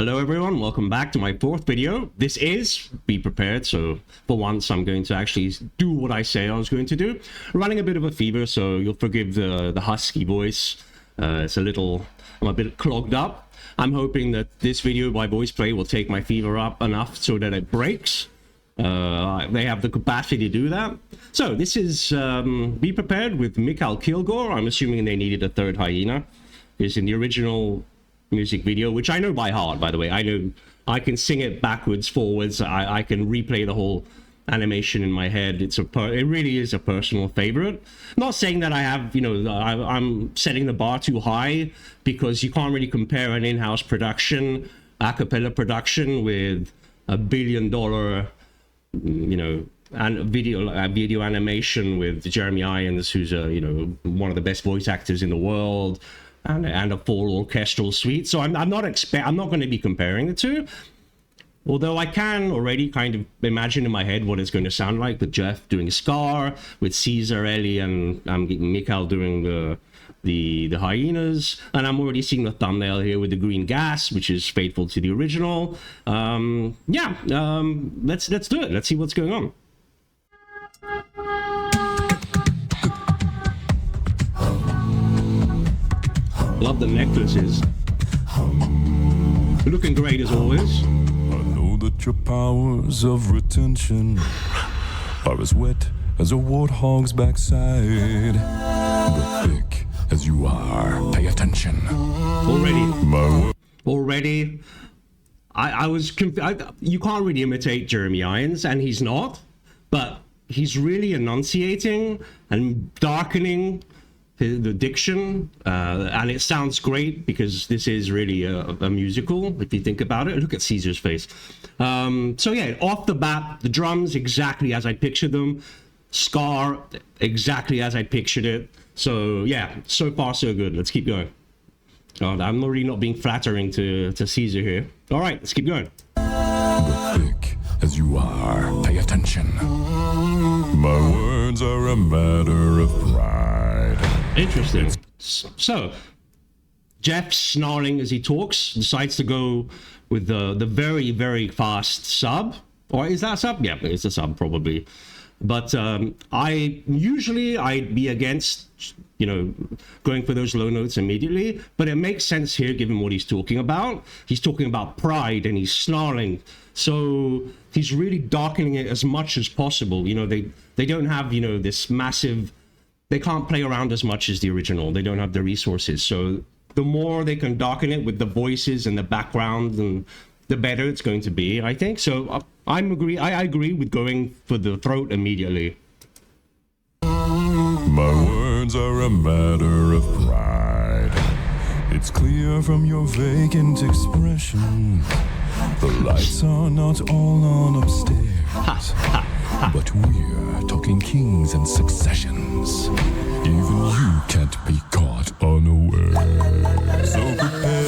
Hello everyone, welcome back to my fourth video. This is Be Prepared, so for once I'm going to actually do what I say I was going to do. Running a bit of a fever, so you'll forgive the husky voice. I'm a bit clogged up. I'm hoping that this video by Voiceplay will take my fever up enough so that it breaks. They have the capacity to do that. So this is Be Prepared with Mikhail Kilgore. I'm assuming they needed a third hyena. Is in the original music video, which I know by heart, by the way. I know I can sing it backwards, forwards. I can replay the whole animation in my head. It really is a personal favorite. Not saying that I have, I'm setting the bar too high, because you can't really compare an in-house production, a cappella production, with $1 billion, and video animation with Jeremy Irons, who's one of the best voice actors in the world. And a full orchestral suite. So I'm not going to be comparing the two, although I can already kind of imagine in my head what it's going to sound like, with Jeff doing Scar, with Caesar, Ellie, and Mikhail doing the hyenas, and I'm already seeing the thumbnail here with the green gas, which is faithful to the original. Let's do it. Let's see what's going on. Love the necklaces. Looking great as always. I know that your powers of retention are as wet as a warthog's backside, but thick as you are. Pay attention. Already. I was you can't really imitate Jeremy Irons, and he's not, but he's really enunciating and darkening the diction, and it sounds great, because this is really a musical, if you think about it. Look at Caesar's face. So yeah, off the bat, the drums exactly as I pictured them, Scar exactly as I pictured it. So yeah, so far so good. Let's keep going. I'm already not being flattering to Caesar here. All right, let's keep going. But thick as you are, pay attention. My words are a matter of pride. Interesting. So, Jeff, snarling as he talks, decides to go with the very, very fast sub. Or is that a sub? Yeah, it's a sub probably. But I'd be against, going for those low notes immediately. But it makes sense here, given what he's talking about. He's talking about pride, and he's snarling. So he's really darkening it as much as possible. They don't have, this massive... They can't play around as much as the original. They don't have the resources. So the more they can darken it with the voices and the background, and the better it's going to be, I think. So I agree with going for the throat immediately. My words are a matter of pride. It's clear from your vacant expression. The lights are not all on upstairs. But we're talking kings and successions. Even you can't be caught unaware. So prepare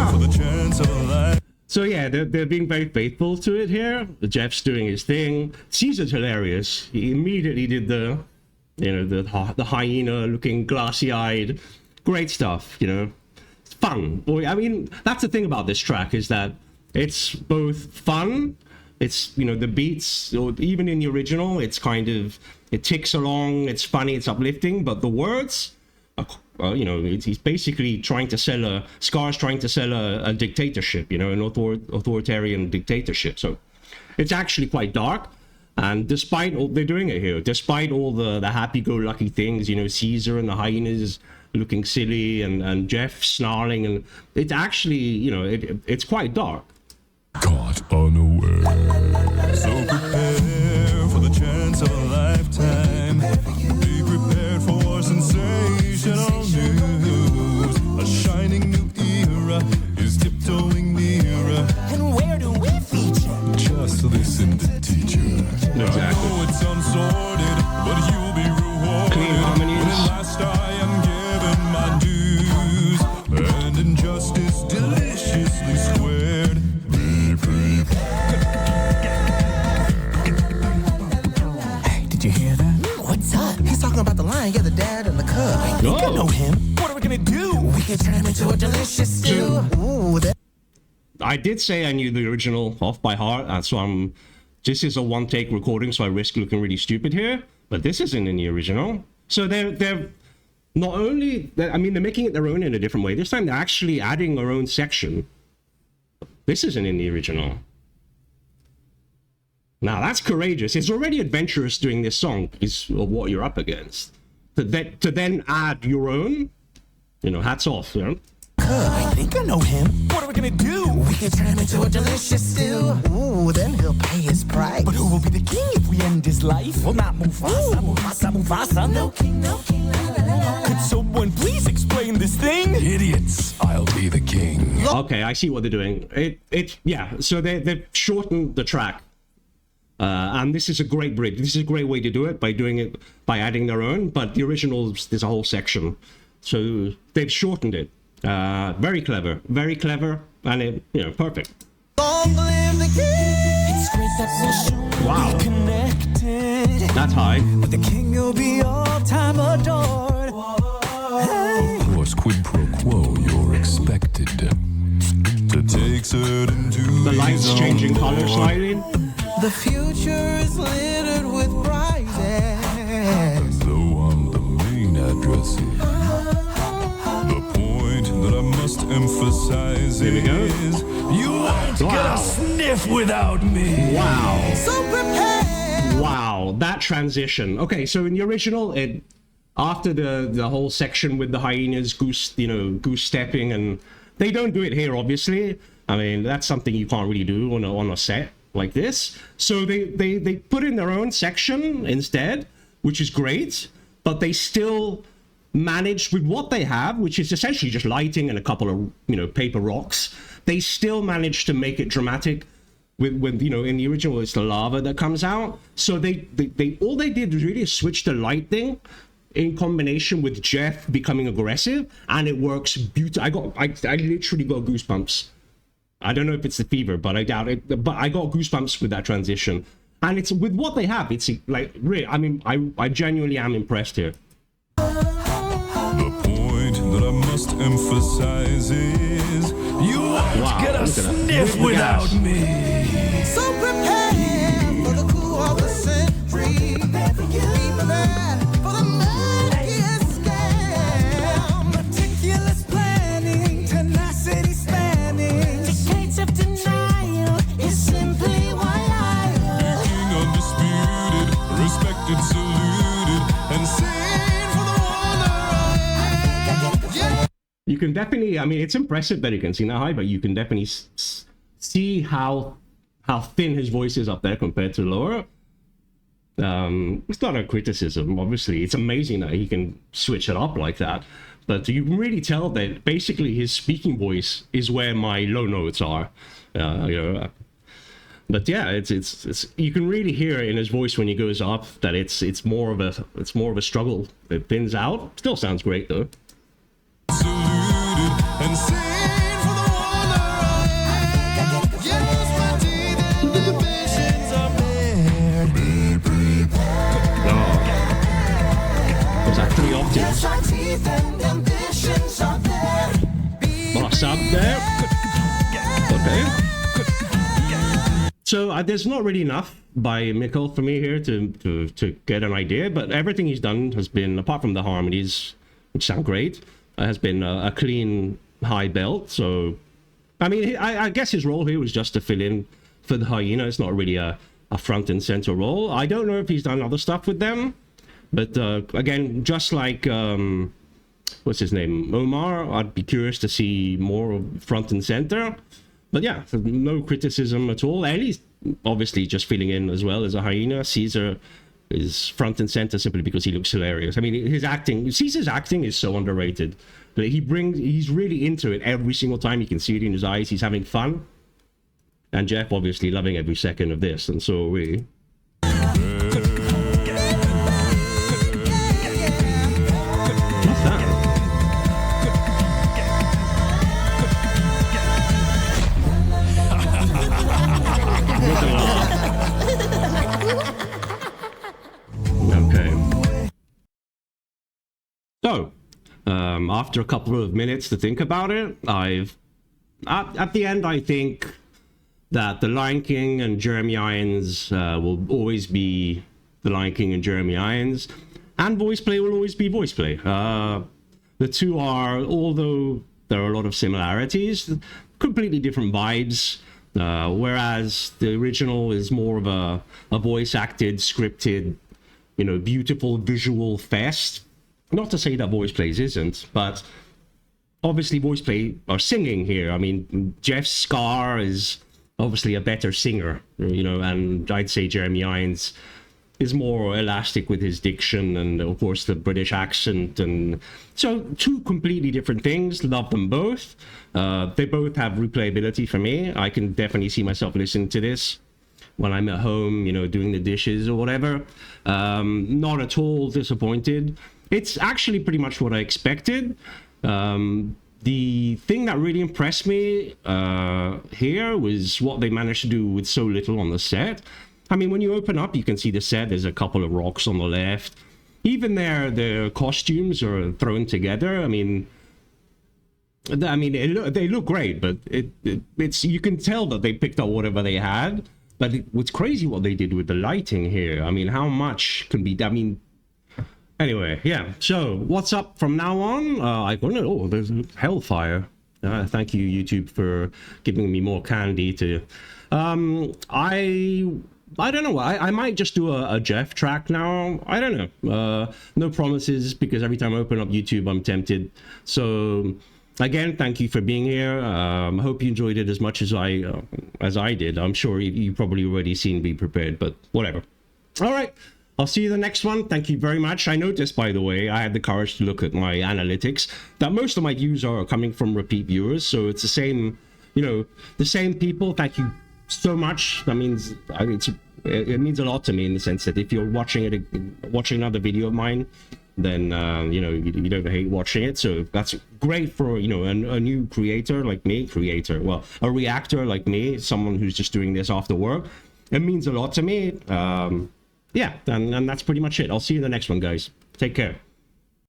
for the chance of a life. So yeah, they're being very faithful to it here. Jeff's doing his thing. Caesar's hilarious. He immediately did the hyena looking glassy-eyed. Great stuff, It's fun. I mean, that's the thing about this track, is that it's both fun. It's, the beats, or even in the original, it's it ticks along, it's funny, it's uplifting, but the words, he's basically trying to sell Scar's trying to sell a dictatorship, an authoritarian dictatorship. So it's actually quite dark. And despite all, they're doing it here, despite all the happy-go-lucky things, Caesar and the hyenas looking silly, and Jeff snarling, and it's actually, it's quite dark. Caught unaware. So prepare for the chance of a lifetime. Be prepared for sensational news. A shining new era is tiptoeing nearer. And where do we feature? Just listen to teacher. Exactly. I know it's unsorted, but you'll be rewarded. Clean harmonies. When at last I am given my dues, and injustice deliciously squared. Hey, did you hear that? What's up? He's I did say I knew the original off by heart, so this is a one-take recording, so I risk looking really stupid here. But this isn't in the original. So they're not only, I mean, they're making it their own in a different way. This time they're actually adding their own section. This isn't in the original. Now that's courageous. It's already adventurous doing this song because of what you're up against. To then add your own, you know, hats off, you know? I think I know him. What are we gonna do? We can turn him into a delicious stew. Ooh, then he'll pay his price. But who will be the king if we end his life? Well, not Mufasa, Mufasa, Mufasa. No king, la, la, la, la. Could someone please explain this thing? Idiots, I'll be the king. Okay, I see what they're doing. Yeah, so they've shortened the track. And this is a great bridge. This is a great way to do it, by adding their own, but the original, there's a whole section. So they've shortened it. Very clever, and it, you know, perfect. Long live the king. It's great that we'll soon Wow. be connected. That's high. But the king will be all time adored. Hey. Of course, quid pro quo, you're expected to take certain duties. The lights changing on color board. slightly. The future is littered with prizes. Though I'm the main address here, the point that I must emphasize Here we go. is you won't get Wow. a sniff without me. Wow. So prepare. Wow, that transition. Okay, so in the original, after the whole section with the hyenas goose stepping, and they don't do it here, obviously. I mean, that's something you can't really do on a set like this. So they put in their own section instead, which is great, but they still managed with what they have, which is essentially just lighting and a couple of paper rocks. They still managed to make it dramatic. With in the original it's the lava that comes out. So they all they did was really switch the lighting in combination with Jeff becoming aggressive, and it works beautifully. I literally got goosebumps. I don't know if it's the fever, but I doubt it. But I got goosebumps with that transition, and it's with what they have. It's like really, I mean, I genuinely am impressed here. The point that I must emphasize is you won't Wow, get a look at that. sniff Look at without that. me. So prepare for the coup of the century. Be prepared for the murkiest scam. Meticulous planning, tenacity spanning. Decades of denial is simply one liar. King undisputed, respected, saluted, and seen for the wonder I am. Yeah. You can definitely, I mean, it's impressive that you can sing that high, but you can definitely see how thin his voice is up there compared to lower. It's not a criticism, obviously. It's amazing that he can switch it up like that. But you can really tell that basically his speaking voice is where my low notes are. But yeah, it's you can really hear it in his voice when he goes up that it's more of a struggle. It thins out. Still sounds great though. Saluted and seen for the wonder I am. Yes, my teeth and ambitions are bared. Be prepared. Was that 3 octaves? Yes, our teeth and ambitions are there. Boss up there. Okay. So there's not really enough by Mikkel for me here to get an idea, but everything he's done has been, apart from the harmonies, which sound great, has been a clean high belt. So, I mean, I guess his role here was just to fill in for the hyena. It's not really a front and center role. I don't know if he's done other stuff with them, but again, just like what's his name, Omar, I'd be curious to see more of front and center. But yeah, no criticism at all. And he's obviously just filling in as well as a hyena. Caesar is front and center simply because he looks hilarious. I mean, Caesar's acting is so underrated. He's really into it every single time. You can see it in his eyes. He's having fun. And Jeff obviously loving every second of this, and so are we. What's that? Okay. So, after a couple of minutes to think about it, I've at the end, I think that the Lion King and Jeremy Irons will always be the Lion King and Jeremy Irons, and Voiceplay will always be Voiceplay. The two are, although there are a lot of similarities, completely different vibes. Whereas the original is more of a voice-acted, scripted, beautiful visual fest. Not to say that Voiceplay's isn't, but obviously Voiceplay are singing here. I mean, Jeff Scar is obviously a better singer, and I'd say Jeremy Irons is more elastic with his diction and, of course, the British accent. And so two completely different things. Love them both. They both have replayability for me. I can definitely see myself listening to this when I'm at home, doing the dishes or whatever. Not at all disappointed. It's actually pretty much what I expected. The thing that really impressed me here was what they managed to do with so little on the set. I mean, when you open up, you can see the set. There's a couple of rocks on the left. Even their costumes are thrown together. I mean, they look great, but it's you can tell that they picked up whatever they had. But what's crazy what they did with the lighting here. I mean, how much can be? I mean. Anyway, yeah, so what's up from now on? I don't know. Oh, there's Hellfire. Thank you, YouTube, for giving me more candy to... I don't know. I might just do a Jeff track now. I don't know. No promises, because every time I open up YouTube, I'm tempted. So, again, thank you for being here. I hope you enjoyed it as much as I did. I'm sure you probably already seen Be Prepared, but whatever. All right. I'll see you in the next one. Thank you very much. I noticed, by the way, I had the courage to look at my analytics, that most of my views are coming from repeat viewers. So it's the same, the same people. Thank you so much. That means it means a lot to me, in the sense that if you're watching another video of mine, then you don't hate watching it. So that's great for a new creator like me. A reactor like me, someone who's just doing this after work. It means a lot to me. Yeah, and that's pretty much it. I'll see you in the next one, guys. Take care.